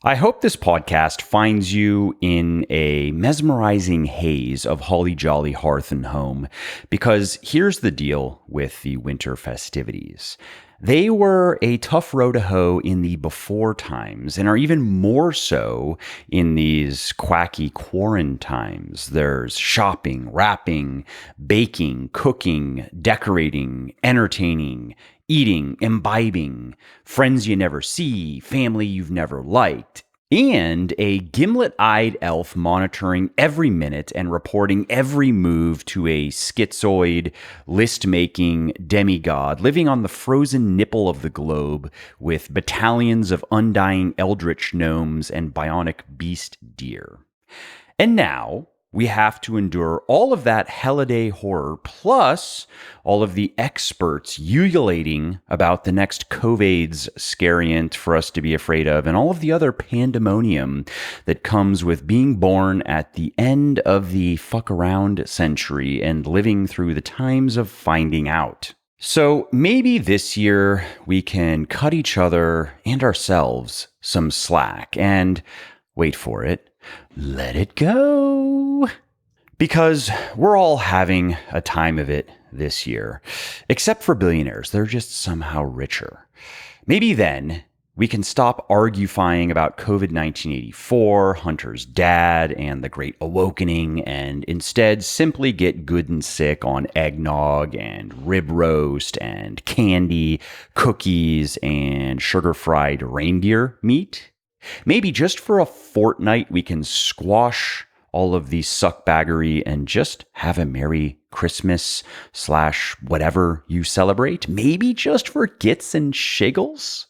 I hope this podcast finds you in a mesmerizing haze of holly jolly hearth and home, because here's the deal with the winter festivities. They were a tough row to hoe in the before times and are even more so in these quacky quarantimes. There's shopping, wrapping, baking, cooking, decorating, entertaining, eating, imbibing, friends you never see, family you've never liked, and a gimlet-eyed elf monitoring every minute and reporting every move to a schizoid, list-making demi-god living on the frozen nipple of the globe with battalions of undying eldritch-gnomes and bionic beast deer. And now we have to endure all of that holiday horror, plus all of the experts ululating about the next COVID's scariant for us to be afraid of, and all of the other pandemonium that comes with being born at the end of the fuck around century and living through the times of finding out. So maybe this year we can cut each other and ourselves some slack and, wait for it, let it go. Because we're all having a time of it this year, except for billionaires. They're just somehow richer. Maybe then we can stop arguing about COVID 1984, Hunter's dad, and the Great Awakening, and instead simply get good and sick on eggnog and rib roast and candy, cookies, and sugar-fried reindeer meat. Maybe just for a fortnight, we can squash all of the suckbaggery and just have a Merry Christmas / whatever you celebrate. Maybe just for gits and shiggles.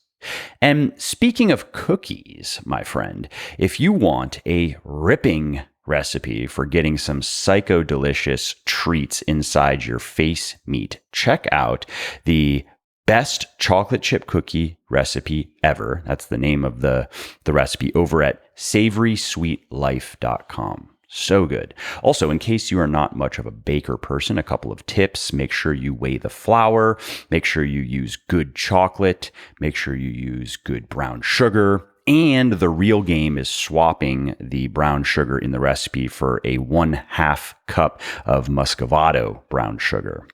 And speaking of cookies, my friend, if you want a ripping recipe for getting some psycho-delicious treats inside your face meat, check out the best chocolate chip cookie recipe ever. That's the name of the recipe over at savorysweetlife.com. So good. Also, in case you are not much of a baker person, a couple of tips. Make sure you weigh the flour. Make sure you use good chocolate. Make sure you use good brown sugar. And the real game is swapping the brown sugar in the recipe for a 1/2 cup of Muscovado brown sugar.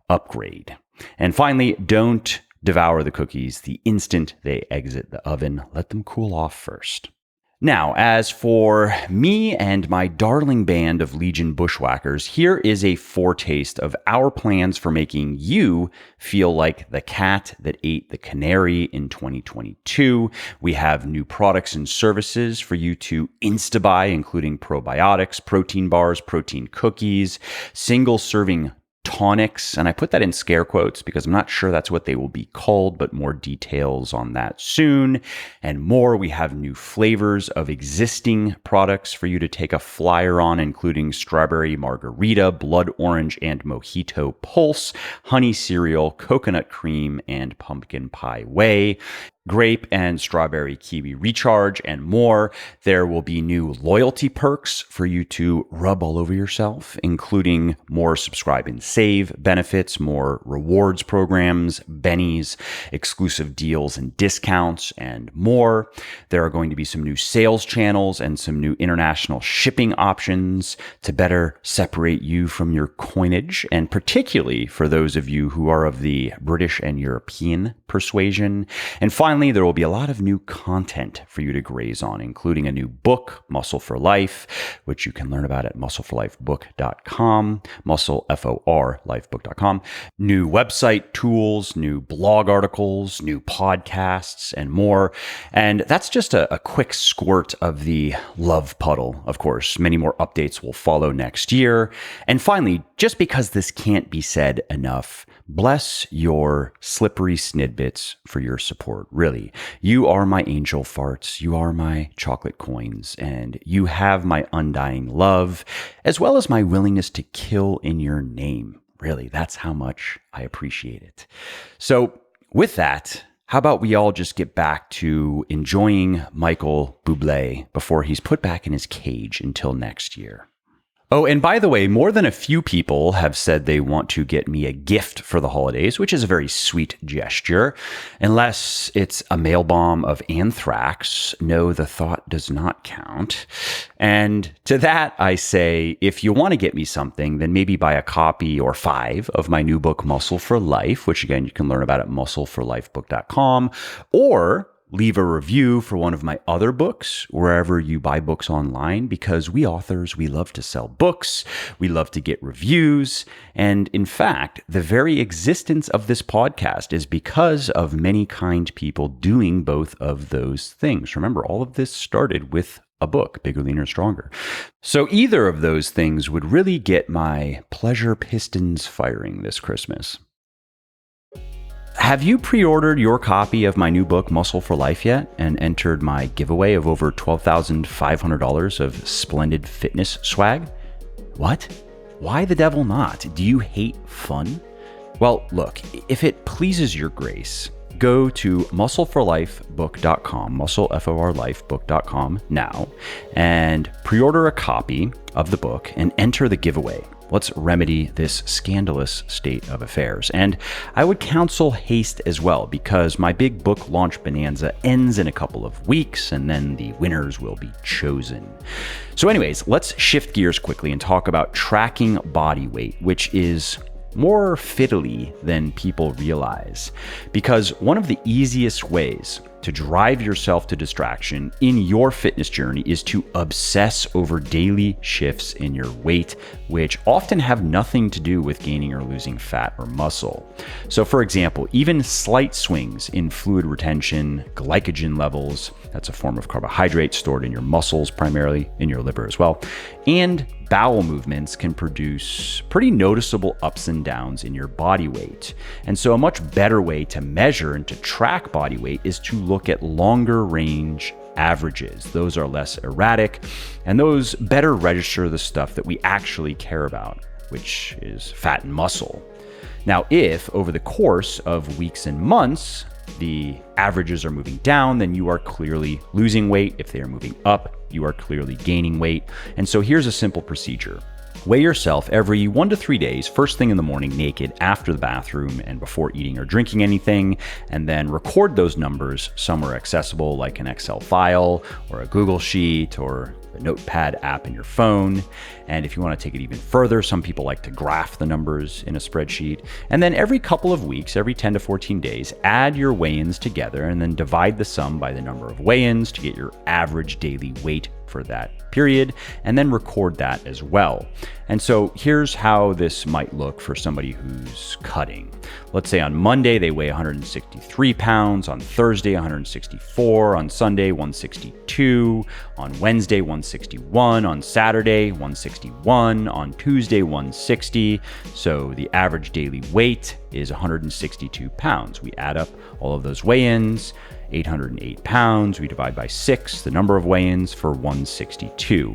Upgrade. And finally, don't devour the cookies the instant they exit the oven. Let them cool off first. Now, as for me and my darling band of Legion Bushwhackers, here is a foretaste of our plans for making you feel like the cat that ate the canary in 2022. We have new products and services for you to insta-buy, including probiotics, protein bars, protein cookies, single-serving tonics, and I put that in scare quotes because I'm not sure that's what they will be called, but more details on that soon. And more, we have new flavors of existing products for you to take a flyer on, including strawberry margarita, blood orange and mojito pulse, honey cereal, coconut cream, and pumpkin pie whey, grape and strawberry kiwi recharge, and more. There will be new loyalty perks for you to rub all over yourself, including more subscribe and save benefits, more rewards programs, bennies, exclusive deals and discounts, and more. There are going to be some new sales channels and some new international shipping options to better separate you from your coinage, and particularly for those of you who are of the British and European persuasion. And finally, there will be a lot of new content for you to graze on, including a new book, Muscle for Life, which you can learn about at muscleforlifebook.com, lifebook.com, new website tools, new blog articles, new podcasts, and more. And that's just a quick squirt of the love puddle. Of course, many more updates will follow next year. And finally, just because this can't be said enough, bless your slippery snidbits for your support. Really, you are my angel farts, you are my chocolate coins, and you have my undying love, as well as my willingness to kill in your name. Really, that's how much I appreciate it. So with that, how about we all just get back to enjoying Michael Bublé before he's put back in his cage until next year? Oh, and by the way, more than a few people have said they want to get me a gift for the holidays, which is a very sweet gesture. Unless it's a mail bomb of anthrax, no, the thought does not count. And to that, I say, if you want to get me something, then maybe buy a copy or 5 of my new book, Muscle for Life, which again, you can learn about at muscleforlifebook.com, or leave a review for one of my other books wherever you buy books online, because we authors, we love to sell books, we love to get reviews, and in fact, the very existence of this podcast is because of many kind people doing both of those things. Remember, all of this started with a book, Bigger, Leaner, Stronger. So either of those things would really get my pleasure pistons firing this Christmas. Have you pre-ordered your copy of my new book, Muscle for Life, yet and entered my giveaway of over $12,500 of splendid fitness swag? What? Why the devil not? Do you hate fun? Well, look, if it pleases your grace, go to muscleforlifebook.com, muscleforlifebook.com now, and pre-order a copy of the book and enter the giveaway. Let's remedy this scandalous state of affairs. And I would counsel haste as well, because my big book launch bonanza ends in a couple of weeks, and then the winners will be chosen. So anyways, let's shift gears quickly and talk about tracking body weight, which is more fiddly than people realize. Because one of the easiest ways to drive yourself to distraction in your fitness journey is to obsess over daily shifts in your weight, which often have nothing to do with gaining or losing fat or muscle. So for example, even slight swings in fluid retention, glycogen levels, that's a form of carbohydrate stored in your muscles, primarily in your liver as well, and bowel movements can produce pretty noticeable ups and downs in your body weight. And so a much better way to measure and to track body weight is to look at longer range averages. Those are less erratic, and those better register the stuff that we actually care about, which is fat and muscle. Now, if over the course of weeks and months, the averages are moving down, then you are clearly losing weight. If they are moving up, you are clearly gaining weight. And so here's a simple procedure. Weigh yourself every 1 to 3 days, first thing in the morning naked, after the bathroom, and before eating or drinking anything, and then record those numbers somewhere accessible like an Excel file or a Google Sheet or a notepad app in your phone. And if you want to take it even further, some people like to graph the numbers in a spreadsheet. And then every couple of weeks, every 10 to 14 days, add your weigh-ins together and then divide the sum by the number of weigh-ins to get your average daily weight for that period, and then record that as well. And so here's how this might look for somebody who's cutting. Let's say on Monday they weigh 163 pounds, on Thursday 164, on Sunday 162, on Wednesday 161, on Saturday 161, on Tuesday 160. So the average daily weight is 162 pounds. We add up all of those weigh-ins, 808 pounds, we divide by 6, the number of weigh-ins for 162.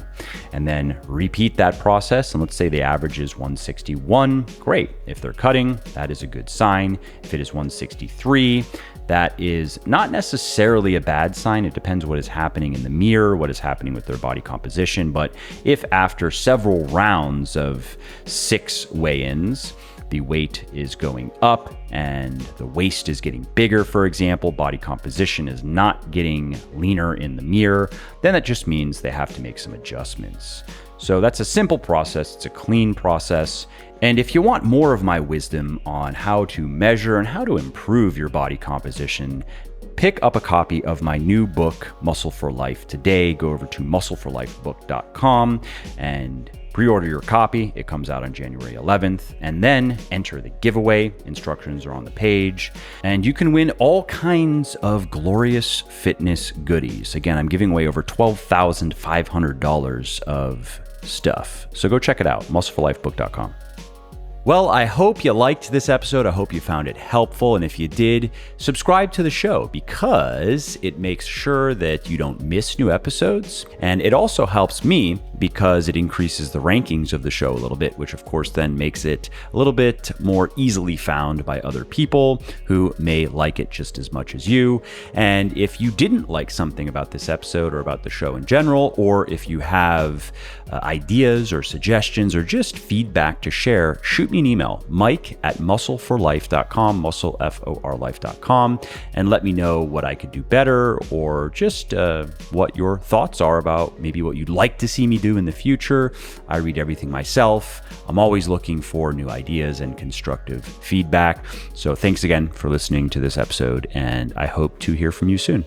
And then repeat that process, and let's say the average is 161. Great. If they're cutting, that is a good sign. If it is 163, that is not necessarily a bad sign. It depends what is happening in the mirror, what is happening with their body composition. But if after several rounds of 6 weigh-ins, the weight is going up and the waist is getting bigger, for example, body composition is not getting leaner in the mirror, then that just means they have to make some adjustments. So that's a simple process. It's a clean process. And if you want more of my wisdom on how to measure and how to improve your body composition, pick up a copy of my new book, Muscle for Life, today. Go over to muscleforlifebook.com and pre-order your copy. It comes out on January 11th, and then enter the giveaway. Instructions are on the page, and you can win all kinds of glorious fitness goodies. Again, I'm giving away over $12,500 of stuff. So go check it out, muscleforlifebook.com. Well, I hope you liked this episode. I hope you found it helpful. And if you did, subscribe to the show because it makes sure that you don't miss new episodes. And it also helps me because it increases the rankings of the show a little bit, which of course then makes it a little bit more easily found by other people who may like it just as much as you. And if you didn't like something about this episode or about the show in general, or if you have ideas or suggestions or just feedback to share, shoot me an email, mike@muscleforlife.com, muscleforlife.com, and let me know what I could do better or just what your thoughts are about maybe what you'd like to see me do in the future. I read everything myself. I'm always looking for new ideas and constructive feedback. So thanks again for listening to this episode, and I hope to hear from you soon.